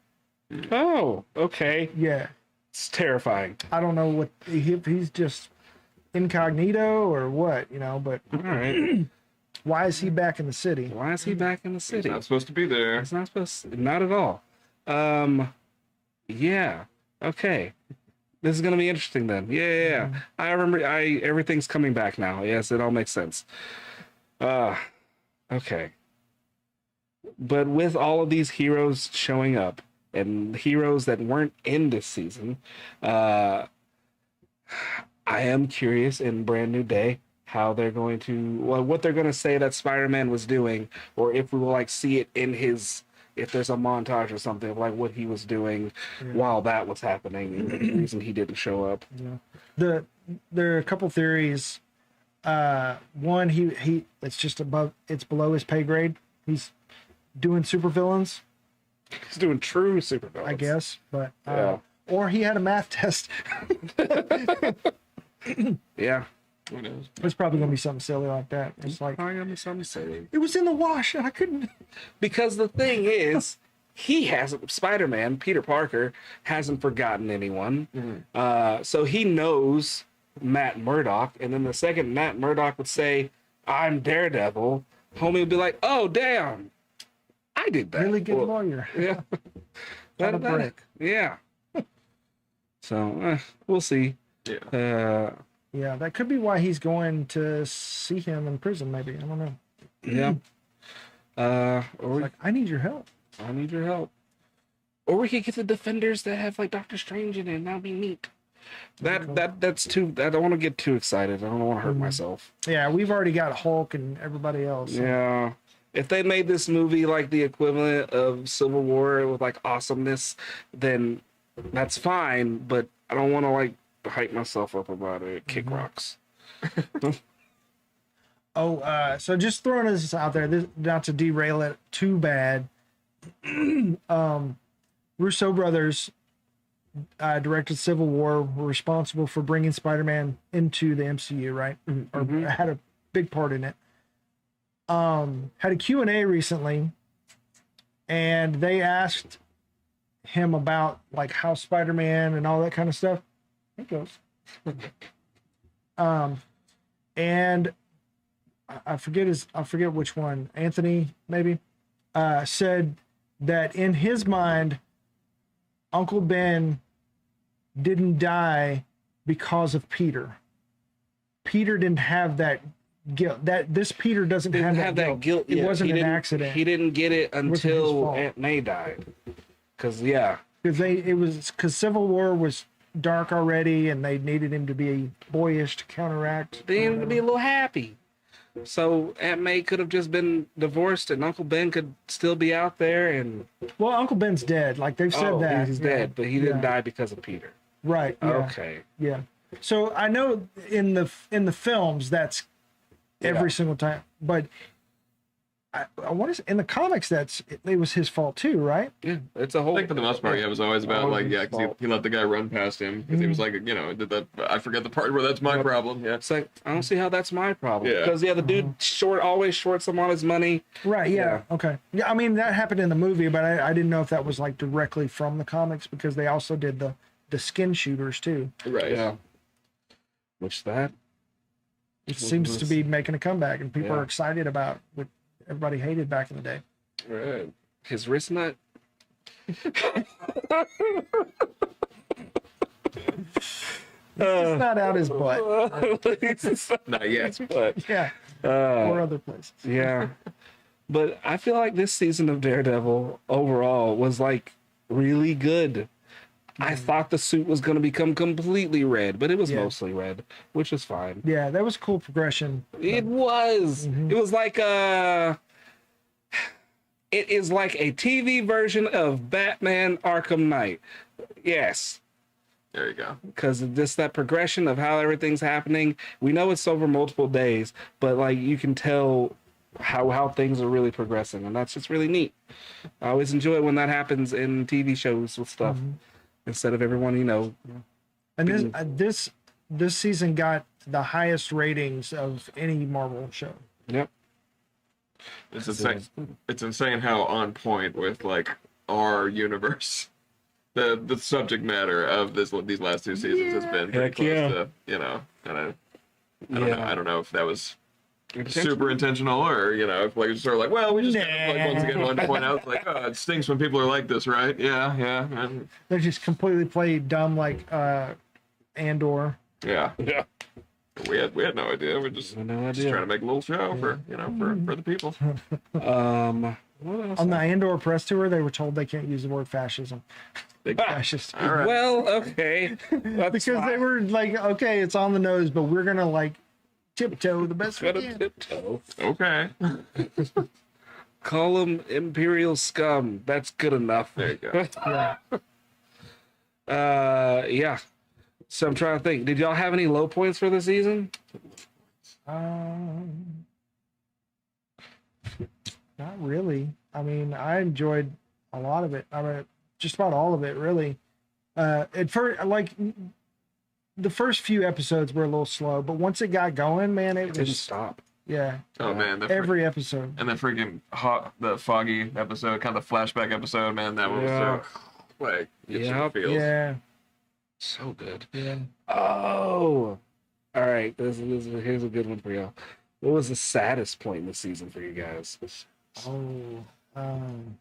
Oh, okay. Yeah. It's terrifying. I don't know what if he's just incognito or what, but all right. Why is he back in the city? Why is he back in the city? He's not supposed to be there. He's not supposed to, not at all. Yeah. Okay. This is gonna be interesting then. Yeah. I remember everything's coming back now. Yes, it all makes sense. Okay. But with all of these heroes showing up, and heroes that weren't in this season, I am curious in Brand New Day how they're going to, what they're going to say that Spider-Man was doing, or if we will like see it in his, if there's a montage or something of like what he was doing while that was happening, and the reason he didn't show up. Yeah. There are a couple theories. One, he it's below his pay grade. He's doing supervillains. He's doing true supervillains, I guess, but or he had a math test. Yeah. Who knows? It's probably gonna be something silly like that. It's like Probably gonna be something silly. it was in the wash and I couldn't. Because the thing is, Spider-Man, Peter Parker, hasn't forgotten anyone. So he knows Matt Murdock, and then the second Matt Murdock would say, "I'm Daredevil," homie would be like, "Oh damn, I did that." Really good lawyer. Yeah. Not a brick. Yeah. So we'll see. Yeah. Yeah, that could be why he's going to see him in prison. Maybe, I don't know. Yeah. Or Like, I need your help. I need your help. Or we could get the Defenders that have like Doctor Strange in it, and that'll be neat. That's too. I don't want to get too excited. I don't want to hurt myself. Yeah, we've already got Hulk and everybody else. So. Yeah. If they made this movie like the equivalent of Civil War with like awesomeness, then that's fine. But I don't want to like hype myself up about it. Kick rocks. So just throwing this out there, not to derail it too bad. Russo brothers directed Civil War, were responsible for bringing Spider-Man into the MCU, right? Or had a big part in it. Had a Q&A recently, and they asked him about like how Spider-Man and all that kind of stuff. It goes. And I forget which one. Anthony maybe said that in his mind, Uncle Ben didn't die because of Peter. Peter didn't have that guilt. That this Peter doesn't have that guilt. It wasn't an accident. He didn't get it until Aunt May died. Because Civil War was dark already, and they needed him to be boyish to counteract. They needed him to be a little happy. So Aunt May could have just been divorced, and Uncle Ben could still be out there. And well, Uncle Ben's dead. Like they've said that he's dead, but he didn't die because of Peter. Right. Yeah. Okay. Yeah. So I know in the films that's every single time, but I want to say in the comics it was his fault too, right? Yeah, it's a whole. I think for the most part, it was always about because he let the guy run past him because he was like, did that? I forget the part where that's my problem. Yeah, it's like I don't see how that's my problem. Yeah, because the dude always shorts him on his money. Right. Yeah. Okay. Yeah. I mean that happened in the movie, but I didn't know if that was like directly from the comics because they also did the skin shooters too. Right. Yeah. It seems to be making a comeback, and people are excited about what everybody hated back in the day. Right. His wrist nut. It's not out his butt. Not yet. But, yeah. Or other places. Yeah. But I feel like this season of Daredevil overall was like really good. I thought the suit was going to become completely red, but it was mostly red, which is fine. Yeah, that was cool progression. It was. It was like it is like a TV version of Batman Arkham Knight. Yes. There you go. Because of that progression of how everything's happening. We know it's over multiple days, but like you can tell how things are really progressing, and that's just really neat. I always enjoy it when that happens in TV shows with stuff. Instead of everyone, And this season got the highest ratings of any Marvel show. Yep. It's insane. It's insane how on point with like our universe, the subject matter of these last two seasons has been pretty close to, and I don't know if that was super intentional or if like sort of like, well, we just kind of, like once again wanted to point out like, oh, it stinks when people are like this, right? Yeah. They just completely played dumb like Andor. Yeah. We had no idea. We're just trying to make a little show for for the people. What else? On the Andor press tour, they were told they can't use the word fascism. Big fascist. All right. Well, okay. Because they were like, okay, it's on the nose, but we're gonna like tiptoe the best we can. Tiptoe. Okay. Call them imperial scum. That's good enough. There you go. Yeah. So I'm trying to think. Did y'all have any low points for the season? Not really. I mean, I enjoyed a lot of it. I mean, just about all of it, really. At first, like the first few episodes were a little slow, but once it got going, man, it Didn't was stop. yeah. Oh man, Every episode. and the freaking the foggy episode, kind of the flashback episode, man, that one was so like feels. Yeah. So good. Yeah. Oh. All right. Here's a good one for y'all. What was the saddest point in the season for you guys? Oh.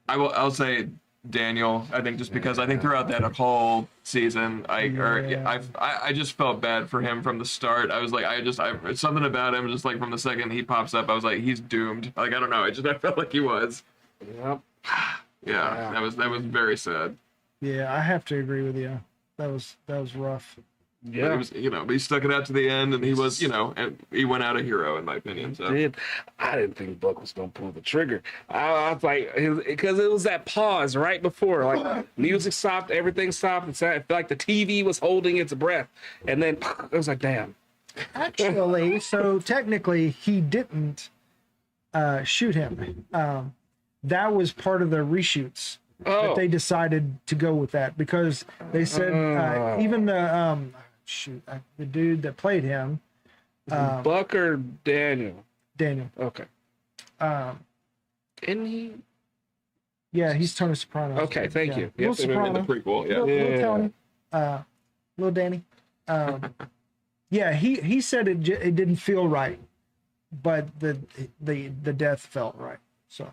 I'll say Daniel. I think just because I think throughout that whole season, I just felt bad for him from the start. I was like, something about him, just like from the second he pops up, I was like, he's doomed. Like I don't know, I felt like he was. Yep. Yeah. That was very sad. Yeah, I have to agree with you. That was rough. Yeah. But he was, but he stuck it out to the end, and he was, and he went out a hero in my opinion. So I didn't think Buck was gonna pull the trigger. I was like, because it was that pause right before, like music stopped, everything stopped. I felt like the TV was holding its breath, and then it was like, damn. Actually, so technically, he didn't shoot him. That was part of the reshoots. That they decided to go with that because they said even the dude that played him, Buck or Daniel? Daniel. Okay. Isn't he? Yeah, he's Tony Soprano. Okay, thank you. Little Yep. Soprano. in the prequel, Little Tony. Little Danny. Yeah, he said it didn't feel right, but the death felt right. So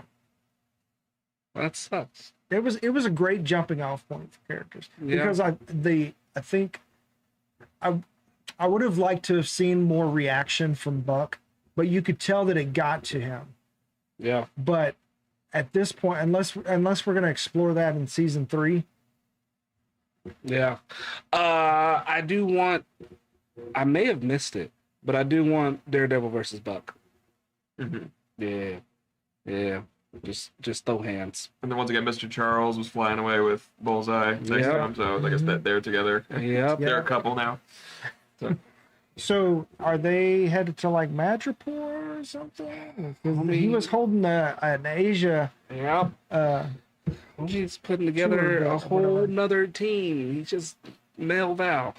That sucks. it was a great jumping off point for characters Yeah. because I think I would have liked to have seen more reaction from Buck, but you could tell that it got to him. Yeah. But at this point, unless we're gonna explore that in season 3. Yeah. I do want, I may have missed it, but I do want Daredevil versus Buck. Mm-hmm. Yeah. Yeah. Just throw hands. And then once again, Mr. Charles was flying away with Bullseye next Yeah. to him, so I guess that they're together. Yep. They're a couple now. So are they headed to like Madripoor or something? 'Cause he was holding an Asia. Yep. He's putting together a whole nother team. He just nailed Val.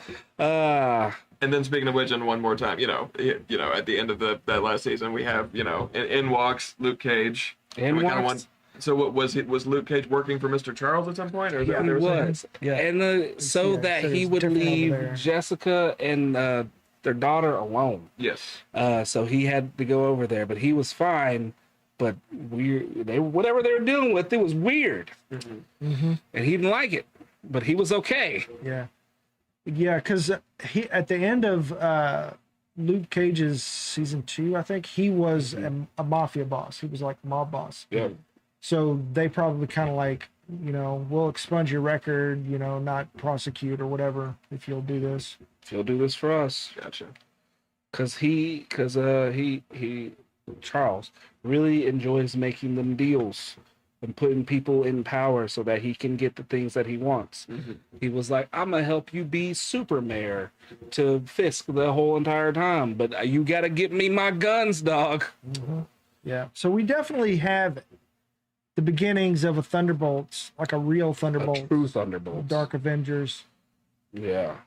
And then speaking of which, and one more time, at the end of that last season, we have, in walks Luke Cage. And we kinda walks- so what was Luke Cage working for Mr. Charles at some point? Or Yeah, He there was was. Yeah. And so Yeah, that so he it's would different over leave there. Jessica and their daughter alone. Yes. So he had to go over there, but he was fine. But whatever they were dealing with, it was weird, and he didn't like it. But he was okay. Yeah, because he at the end of Luke Cage's season 2, I think he was a mafia boss. He was like a mob boss. Yeah. So they probably kind of like, we'll expunge your record, not prosecute or whatever if you'll do this. He'll do this for us, Gotcha. because Charles really enjoys making them deals and putting people in power so that he can get the things that he wants. He was like, I'm gonna help you be super mayor to Fisk the whole entire time, but you gotta get me my guns, dog. Yeah. So we definitely have the beginnings of a Thunderbolts, like a real Thunderbolt, True Thunderbolts. Dark Avengers. Yeah.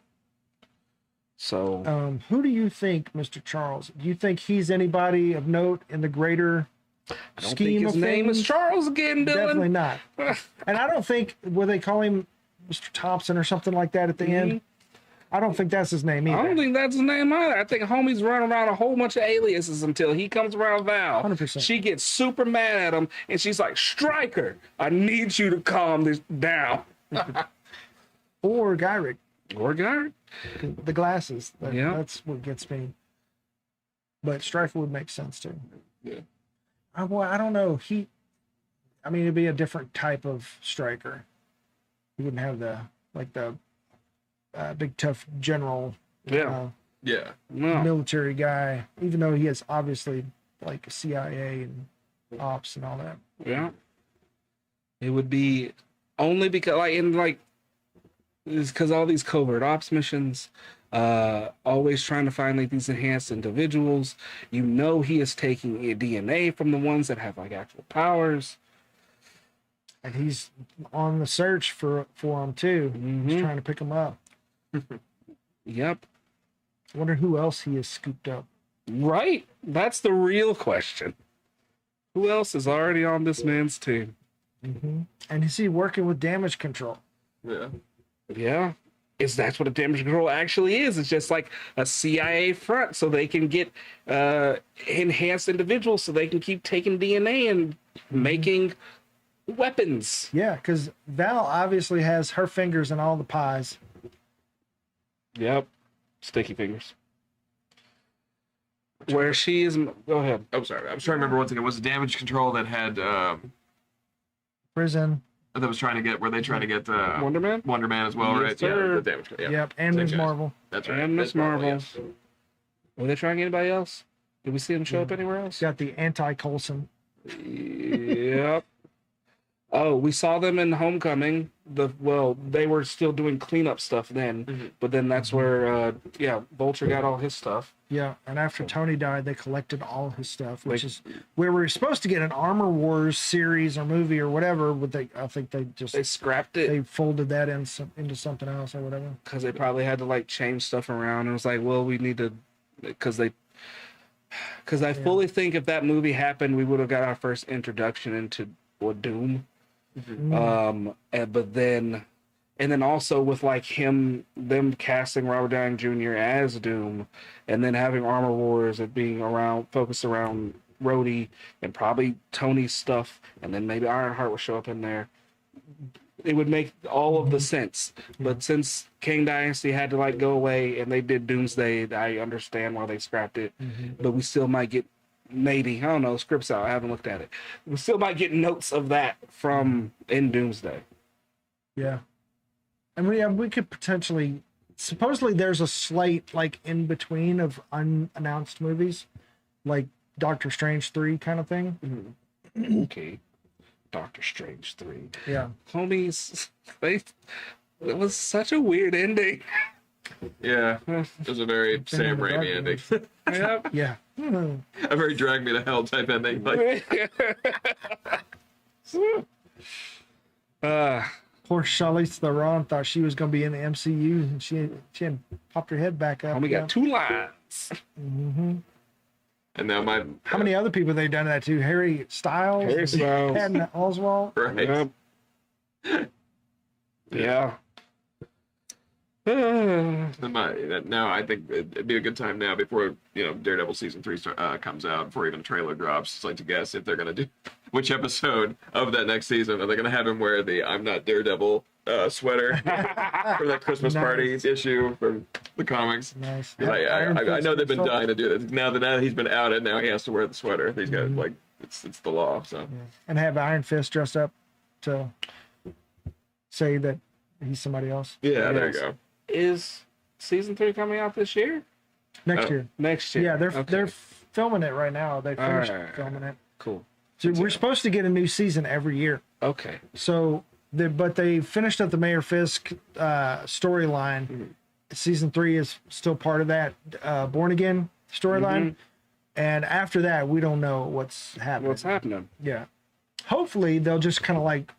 So Who do you think, Mr. Charles? Do you think he's anybody of note in the greater I don't scheme think his of name things? is Charles again, Definitely Dylan. not. And I don't think, will they call him Mr. Thompson or something like that at the end? I don't think that's his name either. I don't think that's his name either. I think homie's running around a whole bunch of aliases until he comes around Val. 100%. She gets super mad at him, and she's like, Stryker, I need you to calm this down. Or Gyrick, Or Guy. the glasses. Yeah. That's what gets me. But Stryker would make sense too. Yeah. I don't know. It'd be a different type of Stryker. He wouldn't have the big tough general Yeah. Yeah. No. military guy, even though he has obviously like CIA and ops and all that. Yeah. It would be only because it's because all these covert ops missions, always trying to find like these enhanced individuals. He is taking DNA from the ones that have like actual powers. And he's on the search for him too. He's trying to pick him up. Yep. I wonder who else he has scooped up. Right? That's the real question. Who else is already on this man's team? And is he working with damage control? Yeah. Yeah. That's what a damage control actually is. It's just like a CIA front so they can get enhanced individuals so they can keep taking DNA and making weapons. Yeah, because Val obviously has her fingers in all the pies. Yep. Sticky fingers. Where she is. Go ahead. Oh, sorry. I was trying to remember one thing. It was damage control that had Prison. that was trying to get. Were they trying to get Wonder Man? Wonder Man as well, Yes, right? sir. Yeah, the damage control. Yeah. Yep, and Same Ms. guys. Marvel. That's right. And Miss Marvel. yes. Were they trying to get anybody else? Did we see them show up anywhere else? He's got the anti-Coulson. Yep. Oh, we saw them in Homecoming. They were still doing cleanup stuff then, but then that's where, Vulture got all his stuff. Yeah, and after Tony died, they collected all his stuff, which is where we were supposed to get an Armor Wars series or movie or whatever, but I think they scrapped it they folded that into something else or whatever. because they probably had to like change stuff around. And it was like, well, we need to, because I fully think if that movie happened, we would have got our first introduction into Doom. But then and then also with like them casting Robert Downey Jr. as Doom, and then having Armor Wars it being focused around Rhodey and probably Tony's stuff, and then maybe Ironheart will show up in there. It would make all of the sense. But since King Dynasty had to like go away and they did Doomsday, I understand why they scrapped it. But we still might get maybe, I don't know, scripts out. I haven't looked at it. We still might get notes of that from in Doomsday. Yeah. And we could potentially, supposedly there's a slate like in between of unannounced movies, like Doctor Strange 3 kind of thing. Okay. Doctor Strange 3. Yeah. Homies, it was such a weird ending. Yeah, it was a very Sam Raimi ending. Yep. Yeah. A very drag me to hell type ending. Like, Poor Charlize Theron thought she was going to be in the MCU, and she had popped her head back up. We got 2 lines. and now my How many other people they've done that to? Harry Styles, and Oswald. right. Yeah. Now I think it'd be a good time now before Daredevil season 3 comes out, before even a trailer drops. It's like to guess if they're gonna do which episode of that next season are they gonna have him wear the "I'm not Daredevil" sweater for that Christmas party issue from the comics. Nice. I know they've been dying to do this. Now that he's been outed, now he has to wear the sweater. He's got like it's the law. So and have Iron Fist dressed up to say that he's somebody else. yeah, there you go. Is season 3 coming out this year? Next year. Next year. Yeah, they're filming it right now. They finished Alright. filming it. Cool. So we're supposed to get a new season every year. Okay. So, but they finished up the Mayor Fisk storyline. Season 3 is still part of that Born Again storyline. And after that, we don't know what's happening. Yeah. Hopefully, they'll just kind of like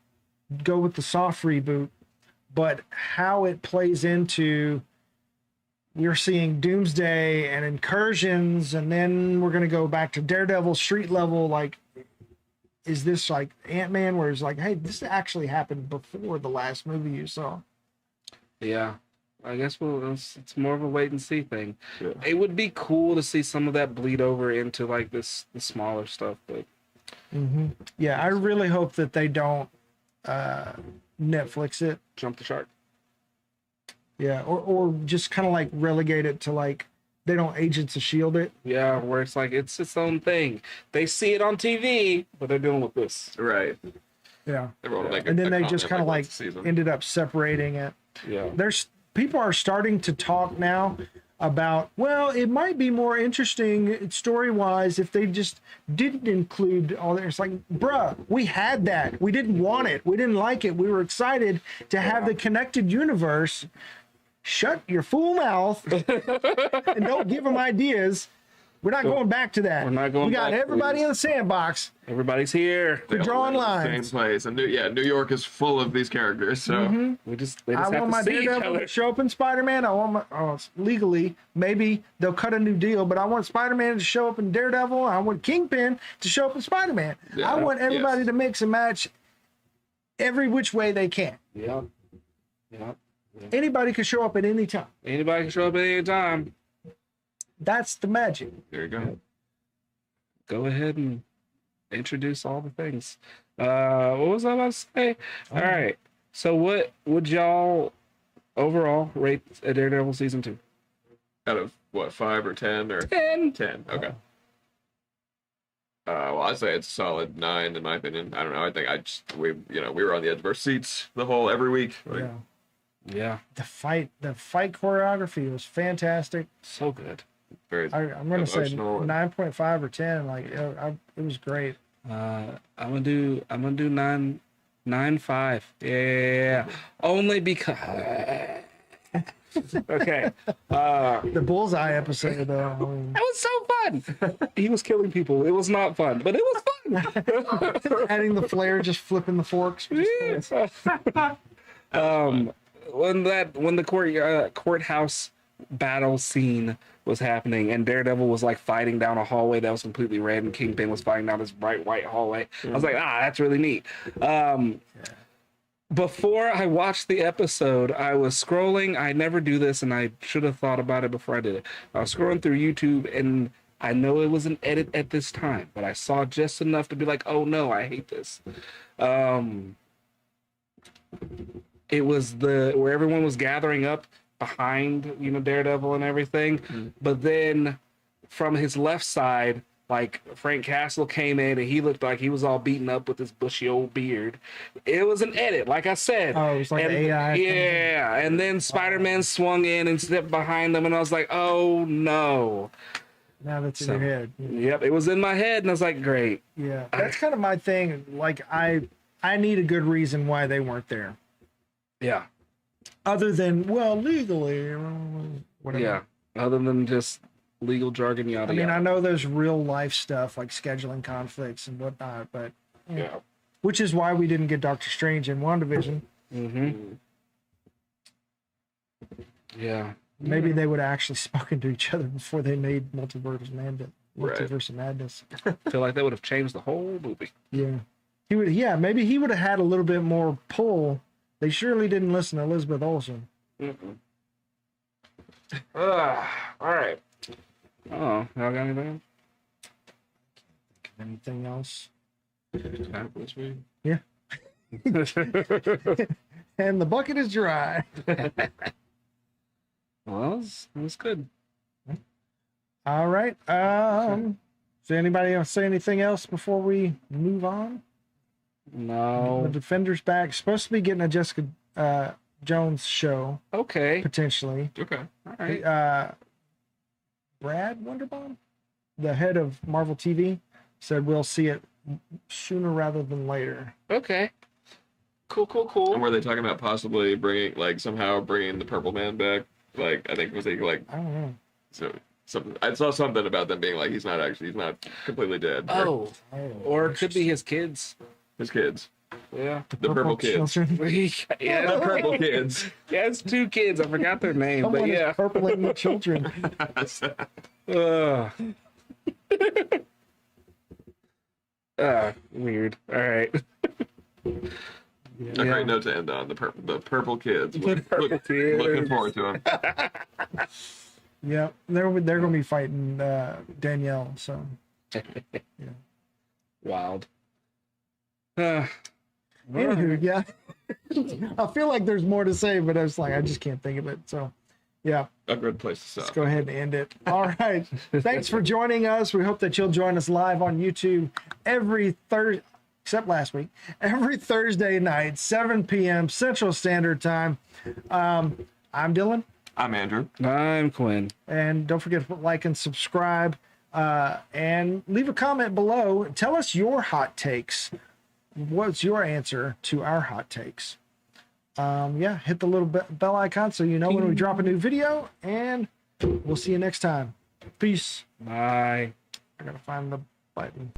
go with the soft reboot. But how it plays into, we're seeing Doomsday and incursions, and then we're going to go back to Daredevil street level. Like, is this like Ant-Man, where it's like, hey, this actually happened before the last movie you saw? Yeah. I guess it's more of a wait and see thing. Yeah. It would be cool to see some of that bleed over into like the smaller stuff, but Yeah, I really hope that they don't Netflix it. jump the shark. Yeah, or just kind of like relegate it to like they don't Agents of S.H.I.E.L.D. it. Yeah, where it's like it's its own thing. They see it on TV, but they're dealing with this. Right. Yeah. Everyone will make And a then they just comment, kind of like once a season. ended up separating it. Yeah. There's people are starting to talk now about, well, it might be more interesting story-wise if they just didn't include all that. It's like, bruh, we had that. We didn't want it. We didn't like it. We were excited to have the connected universe. Shut your fool mouth and don't give them ideas. We're not going back to that. We're not going We got back, everybody in the sandbox. Everybody's here. They all drawing live in the lines. Same place. And New York is full of these characters. So They just I have want to my see each Daredevil other. to show up in Spider-Man. I want legally, maybe they'll cut a new deal, but I want Spider-Man to show up in Daredevil. I want Kingpin to show up in Spider-Man. Yeah. I want everybody Yes. to mix and match every which way they can. Yeah. Yeah. Anybody can show up at any time. Anybody can show up at any time. That's the magic. there you go. Go ahead and introduce all the things. What was I about to say? All right. So what would y'all overall rate a Daredevil season 2? Out of what, 5 or 10 or 10. 10? Okay. Well, I'd say it's a solid 9 in my opinion. I don't know. I think we were on the edge of our seats every week. Like, Yeah. Yeah. The fight choreography was fantastic. So good. very I'm going to say emotional. 9.5 or 10. Like it was great. I'm gonna do 9.5. Yeah. Only because. Okay. The Bullseye episode, though. I mean, That was so fun. He was killing people. It was not fun, but it was fun. adding the flare, just flipping the forks. When the courthouse battle scene was happening and Daredevil was like fighting down a hallway that was completely red and Kingpin was fighting down this bright white hallway, I was like, that's really neat. before I watched the episode, I was scrolling. I never do this, and I should have thought about it before I did it. I was scrolling through YouTube, and I know it was an edit at this time, but I saw just enough to be like, "Oh no, I hate this." It was where everyone was gathering up behind, Daredevil and everything, but then from his left side, like Frank Castle came in and he looked like he was all beaten up with his bushy old beard. It was an edit, like I said. Oh, it was like AI. Yeah, and then Spider-Man swung in and stepped behind them, and I was like, "Oh no!" Now that's in your head. Yep, it was in my head, and I was like, "Great." Yeah, that's kind of my thing. Like I need a good reason why they weren't there, Yeah, other than legally, whatever. yeah. Other than just legal jargon, yada I mean, yada. I know there's real life stuff like scheduling conflicts and whatnot, but Yeah. which is why we didn't get Doctor Strange in WandaVision. Mm-hmm. Yeah. Maybe they would have actually spoken to each other before they made Multiverse of Madness. I feel like that would have changed the whole movie. Yeah, he would. Yeah, maybe he would have had a little bit more pull. They surely didn't listen to Elizabeth Olsen. Mm-mm. All right. Oh, y'all got anything? Anything else? This week. Yeah. And the bucket is dry. Well, that was good. All right. Does anybody else say anything else before we move on? The No. Defender's back. Supposed to be getting a Jessica Jones show Okay. potentially. Okay. All right. Brad Wonderbomb, the head of Marvel TV, said we'll see it sooner rather than later. Okay. Cool. And were they talking about possibly somehow bringing the Purple Man back? Like, I think was he like I don't know. so something? I saw something about them being like he's not completely dead. Oh. Or it could be his kids. His kids, Yeah. the purple kids, children. Yeah. the purple kids. Yeah, it's 2 kids. I forgot their name, Someone but is yeah. purpling the children. Weird. All right. A great note to end on. The purple kids. Looking forward to them. Yeah, they're going to be fighting Danielle. So Wild. anywho, yeah. I feel like there's more to say, but I just can't think of it. So yeah. A good place to Let's stop. go ahead and end it. All right. Thanks for joining us. We hope that you'll join us live on YouTube every Thursday, except last week, every Thursday night, 7 p.m. Central Standard Time. I'm Dylan. I'm Andrew. I'm Quinn. And don't forget to like and subscribe and leave a comment below. Tell us your hot takes. What's your answer to our hot takes? Hit the little bell icon so you know when we drop a new video, and we'll see you next time. Peace. Bye. I gotta find the button.